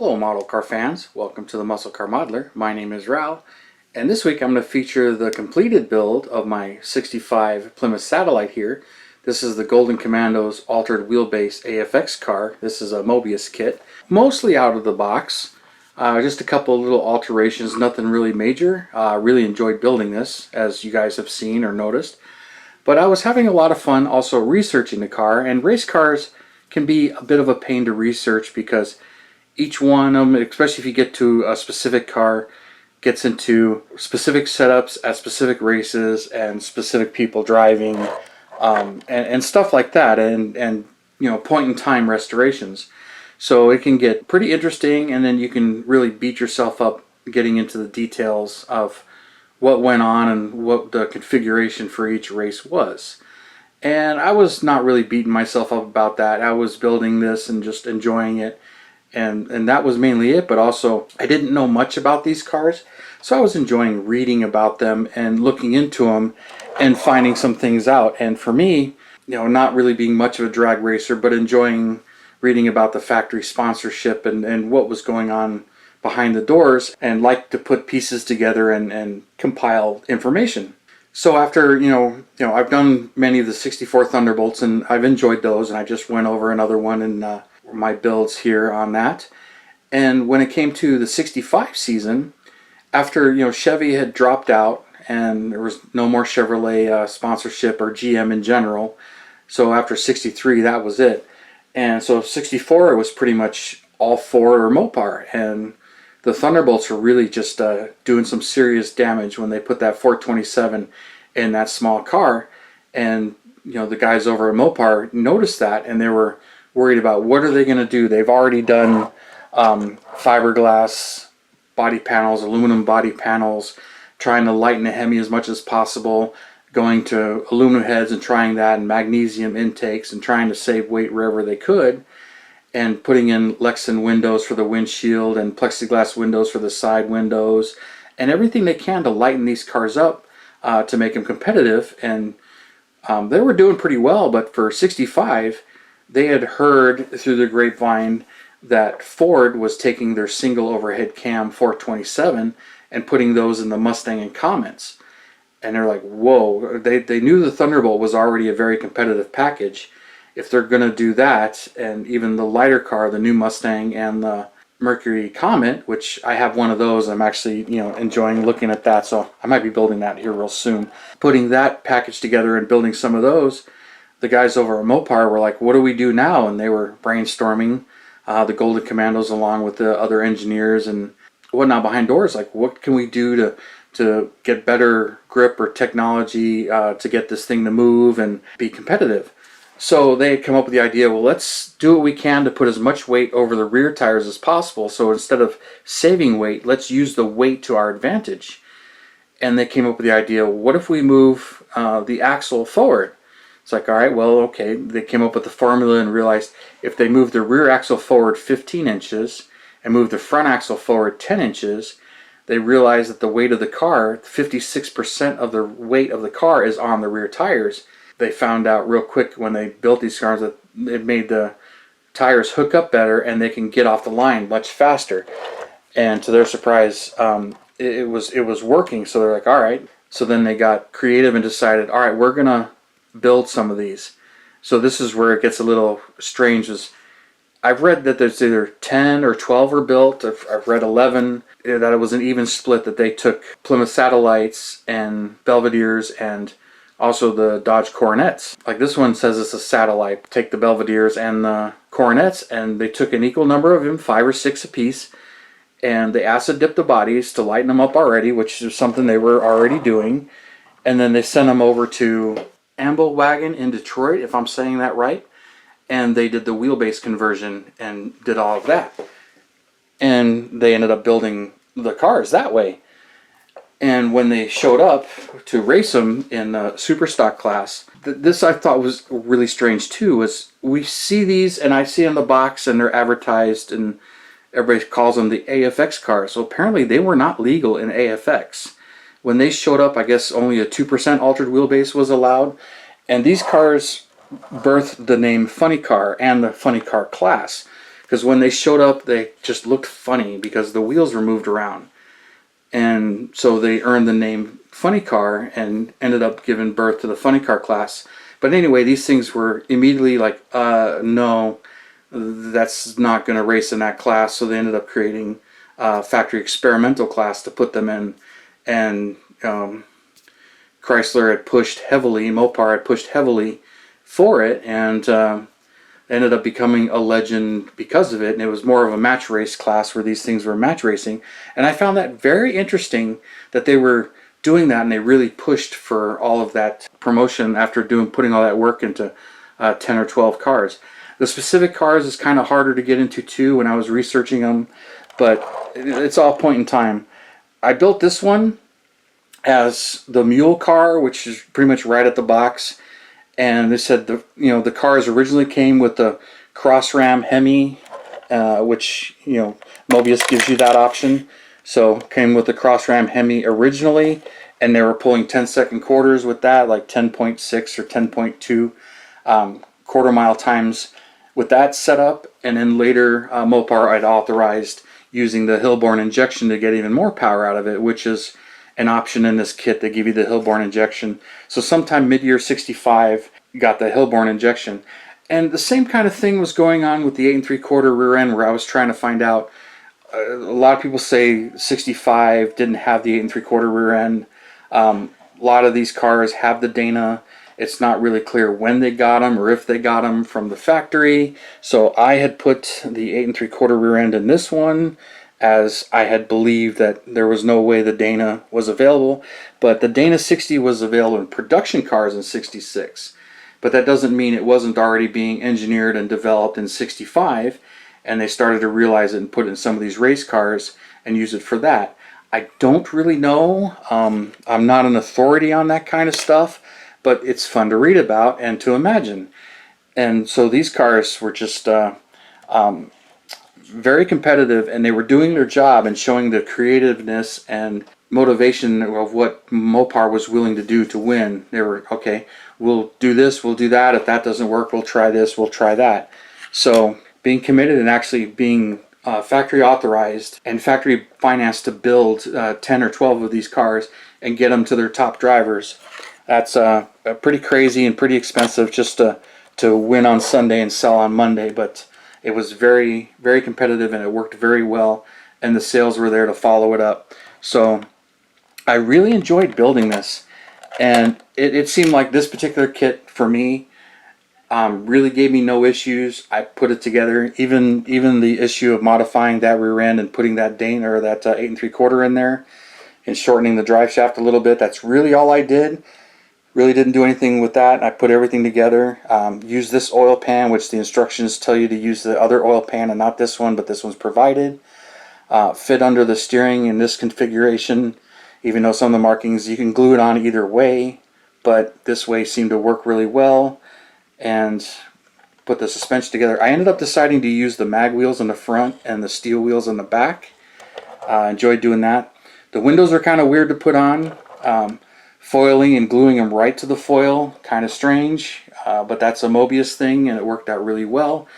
Hello model car fans, welcome to the Muscle Car Modeler. My name is Ral, and this week I'm going to feature the completed build of my 65 Plymouth Satellite here. This is the Golden Commandos altered wheelbase AFX car. This is a Moebius kit, mostly out of the box. Just a couple of little alterations, nothing really major. Really enjoyed building this, as you guys have seen or noticed. But I was having a lot of fun also researching the car, and race cars can be a bit of a pain to research because each one of them, especially if you get to a specific car, gets into specific setups at specific races and specific people driving and stuff like that, and you know, point in time restorations. So it can get pretty interesting, and then you can really beat yourself up getting into the details of what went on and what the configuration for each race was. And I was not really beating myself up about that. I was building this and just enjoying it, and that was mainly it. But also, I didn't know much about these cars, so I was enjoying reading about them and looking into them and finding some things out. And for me, you know, not really being much of a drag racer, but enjoying reading about the factory sponsorship and what was going on behind the doors, and like to put pieces together and compile information. So after, you know, I've done many of the 64 Thunderbolts, and I've enjoyed those, and I just went over another one in my builds here on that. And when it came to the 65 season, after, you know, Chevy had dropped out and there was no more Chevrolet sponsorship or GM in general, so after 63 that was it. And so 64 it was pretty much all Ford or Mopar, and the Thunderbolts were really just doing some serious damage when they put that 427 in that small car. And you know, the guys over at Mopar noticed that, and they were worried about what are they going to do. They've already done fiberglass body panels, aluminum body panels, trying to lighten the Hemi as much as possible, going to aluminum heads and trying that, and magnesium intakes, and trying to save weight wherever they could, and putting in Lexan windows for the windshield and plexiglass windows for the side windows, and everything they can to lighten these cars up to make them competitive. And they were doing pretty well, but for 65 they had heard through the grapevine that Ford was taking their single overhead cam 427 and putting those in the Mustang and Comets. And they're like, whoa, they knew the Thunderbolt was already a very competitive package. If they're going to do that, and even the lighter car, the new Mustang and the Mercury Comet, which I have one of those, I'm actually, you know, enjoying looking at that, so I might be building that here real soon. Putting that package together and building some of those, the guys over at Mopar were like, what do we do now? And they were brainstorming, the Golden Commandos along with the other engineers and whatnot behind doors, like what can we do to get better grip or technology to get this thing to move and be competitive. So they had come up with the idea, well, let's do what we can to put as much weight over the rear tires as possible. So instead of saving weight, let's use the weight to our advantage. And they came up with the idea, what if we move the axle forward? It's like, all right, well, okay. They came up with the formula and realized if they move the rear axle forward 15 inches and move the front axle forward 10 inches, they realized that the weight of the car, 56% of the weight of the car is on the rear tires. They found out real quick when they built these cars that it made the tires hook up better and they can get off the line much faster. And to their surprise, it was working. So they're like, all right. So then they got creative and decided, all right, we're gonna build some of these. So this is where it gets a little strange. I've read that there's either 10 or 12 are built. I've read 11, that it was an even split, that they took Plymouth Satellites and Belvederes and also the Dodge Coronets. Like this one says it's a Satellite. Take the Belvederes and the Coronets, and they took an equal number of them, 5 or 6 apiece, and they acid dipped the bodies to lighten them up already, which is something they were already doing. And then they sent them over to Amblewagon in Detroit, if I'm saying that right, and they did the wheelbase conversion and did all of that. And they ended up building the cars that way. And when they showed up to race them in the super stock class, this I thought was really strange too, was we see these and I see in the box and they're advertised and everybody calls them the AFX cars. So apparently they were not legal in AFX. When they showed up, I guess only a 2% altered wheelbase was allowed. And these cars birthed the name Funny Car and the Funny Car class. because when they showed up, they just looked funny because the wheels were moved around. And so they earned the name Funny Car and ended up giving birth to the Funny Car class. But anyway, these things were immediately like, no, that's not going to race in that class. So they ended up creating a factory experimental class to put them in. And Chrysler had pushed heavily, Mopar had pushed heavily for it, and ended up becoming a legend because of it. And it was more of a match race class where these things were match racing. And I found that very interesting that they were doing that, and they really pushed for all of that promotion after putting all that work into 10 or 12 cars. The specific cars is kind of harder to get into too when I was researching them, but it's all point in time. I built this one as the Mule car, which is pretty much right at the box. And they said the cars originally came with the cross ram Hemi, which Moebius gives you that option. So came with the cross ram Hemi originally, and they were pulling 10-second quarters with that, like 10.6 or 10.2 quarter mile times with that setup. And then later Mopar I'd authorized using the Hillborn injection to get even more power out of it, which is an option in this kit. They give you the Hillborn injection. So sometime mid-year 65, you got the Hillborn injection. And the same kind of thing was going on with the 8 3/4 rear end, where I was trying to find out. A lot of people say 65 didn't have the 8 3/4 rear end. A lot of these cars have the Dana. It's not really clear when they got them or if they got them from the factory. So I had put the 8 3/4 rear end in this one, as I had believed that there was no way the Dana was available. But the Dana 60 was available in production cars in 66. But that doesn't mean it wasn't already being engineered and developed in 65. And they started to realize it and put it in some of these race cars and use it for that. I don't really know. I'm not an authority on that kind of stuff, but it's fun to read about and to imagine. And so these cars were just very competitive, and they were doing their job and showing the creativeness and motivation of what Mopar was willing to do to win. They were, okay, we'll do this, we'll do that. If that doesn't work, we'll try this, we'll try that. So being committed and actually being factory authorized and factory financed to build 10 or 12 of these cars and get them to their top drivers, that's pretty crazy and pretty expensive just to win on Sunday and sell on Monday. But it was very, very competitive, and it worked very well, and the sales were there to follow it up. So I really enjoyed building this, and it seemed like this particular kit for me really gave me no issues. I put it together, even the issue of modifying that rear end and putting that Dana or that 8 3/4 in there and shortening the drive shaft a little bit. That's really all I did. Really didn't do anything with that. I put everything together. Used this oil pan, which the instructions tell you to use the other oil pan and not this one, but this one's provided. Fit under the steering in this configuration, even though some of the markings, you can glue it on either way, but this way seemed to work really well. And put the suspension together. I ended up deciding to use the mag wheels in the front and the steel wheels in the back. Enjoyed doing that. The windows are kind of weird to put on. Foiling and gluing them right to the foil, kind of strange, but that's a Moebius thing, and it worked out really well.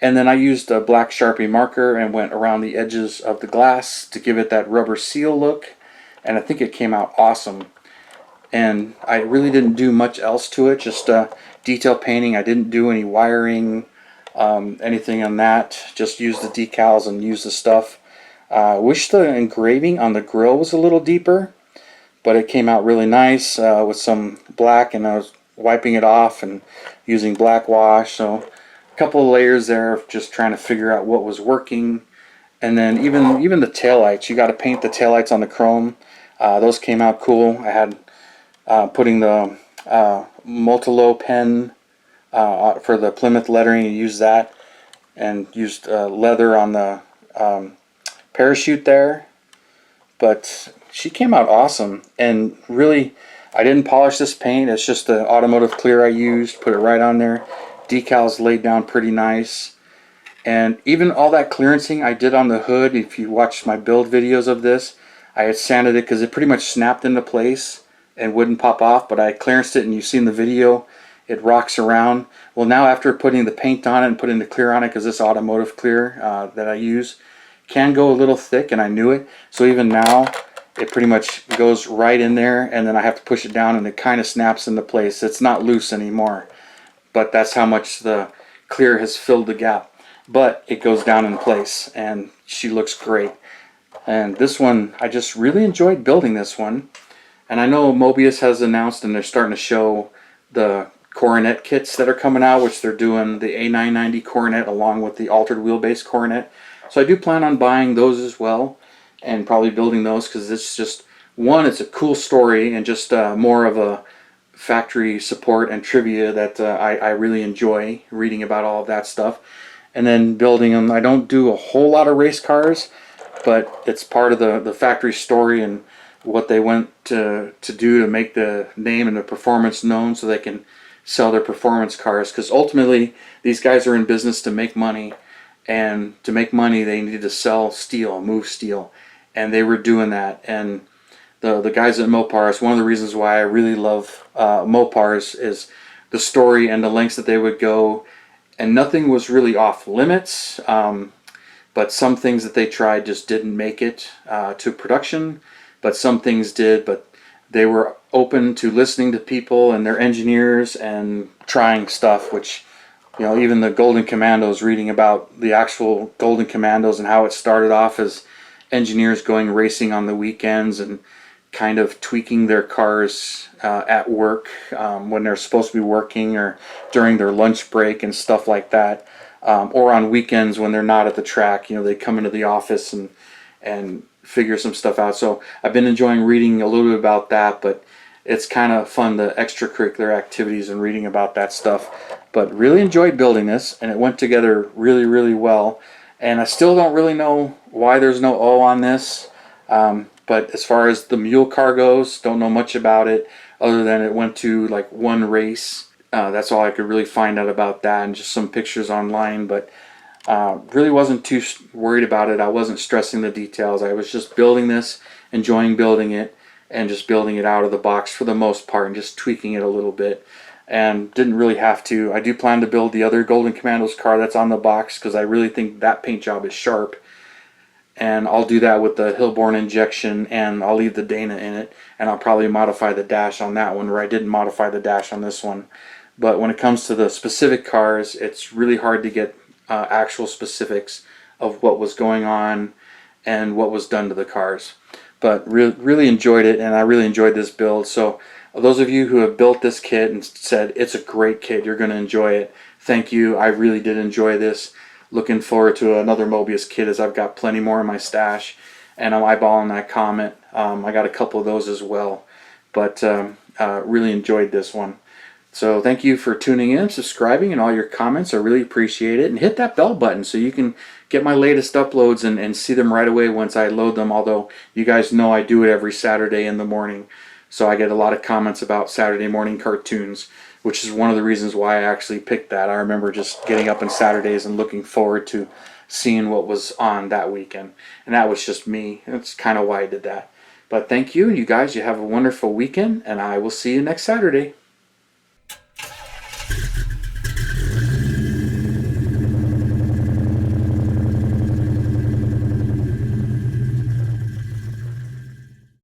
And then I used a black Sharpie marker and went around the edges of the glass to give it that rubber seal look, and I think it came out awesome. And I really didn't do much else to it, just detail painting. I didn't do any wiring, anything on that, just use the decals and use the stuff. Wish the engraving on the grill was a little deeper, but it came out really nice with some black, and I was wiping it off and using black wash. So a couple of layers there of just trying to figure out what was working. And then even the taillights, you got to paint the taillights on the chrome. Those came out cool. I had putting the Multilo pen for the Plymouth lettering, and used that, and used leather on the parachute there. But she came out awesome, and really I didn't polish this paint. It's just the automotive clear I used, put it right on there. Decals laid down pretty nice, and even all that clearancing I did on the hood, if you watched my build videos of this, I had sanded it because it pretty much snapped into place and wouldn't pop off, but I clearanced it, and you've seen the video. it rocks around. Well, now after putting the paint on it and putting the clear on it, because this automotive clear that I use can go a little thick, and I knew it. So even now, it pretty much goes right in there, and then I have to push it down, and it kind of snaps into place. It's not loose anymore, but that's how much the clear has filled the gap. But it goes down in place, and she looks great. And this one, I just really enjoyed building this one. And I know Moebius has announced, and they're starting to show the coronet kits that are coming out, which they're doing the A990 coronet along with the altered wheelbase coronet. So I do plan on buying those as well, and probably building those, because it's just, one, it's a cool story, and just more of a factory support and trivia that I really enjoy reading about all of that stuff. And then building them. I don't do a whole lot of race cars, but it's part of the factory story and what they went to do to make the name and the performance known, so they can sell their performance cars. Because ultimately, these guys are in business to make money, and to make money they need to sell steel, move steel, and they were doing that. And the guys at Mopars, one of the reasons why I really love Mopars is the story and the lengths that they would go, and nothing was really off limits, but some things that they tried just didn't make it to production, but some things did. But they were open to listening to people and their engineers and trying stuff, which, you know, even the Golden Commandos, reading about the actual Golden Commandos and how it started off as engineers going racing on the weekends and kind of tweaking their cars at work when they're supposed to be working, or during their lunch break and stuff like that, or on weekends when they're not at the track. You know, they come into the office and figure some stuff out. So I've been enjoying reading a little bit about that, but it's kind of fun, the extracurricular activities and reading about that stuff. But really enjoyed building this, and it went together really, really well. And I still don't really know why there's no O on this. But as far as the Mule car goes, don't know much about it, other than it went to like one race. That's all I could really find out about that, and just some pictures online. But really wasn't too worried about it. I wasn't stressing the details. I was just building this, enjoying building it, and just building it out of the box for the most part, and just tweaking it a little bit. And didn't really have to. I do plan to build the other Golden Commandos car that's on the box, because I really think that paint job is sharp. And I'll do that with the Hillborn injection, and I'll leave the Dana in it, and I'll probably modify the dash on that one, where I didn't modify the dash on this one. But when it comes to the specific cars, it's really hard to get actual specifics of what was going on and what was done to the cars. But really enjoyed it, and I really enjoyed this build. So those of you who have built this kit and said it's a great kit, you're going to enjoy it, thank you. I really did enjoy this. Looking forward to another Moebius kit, as I've got plenty more in my stash, and I'm eyeballing that Comet. I got a couple of those as well, but really enjoyed this one. So thank you for tuning in, subscribing, and all your comments. I really appreciate it. And hit that bell button so you can get my latest uploads and see them right away once I load them, although you guys know I do it every Saturday in the morning. So I get a lot of comments about Saturday morning cartoons, which is one of the reasons why I actually picked that. I remember just getting up on Saturdays and looking forward to seeing what was on that weekend. And that was just me. That's kind of why I did that. But thank you, and you guys, you have a wonderful weekend, and I will see you next Saturday.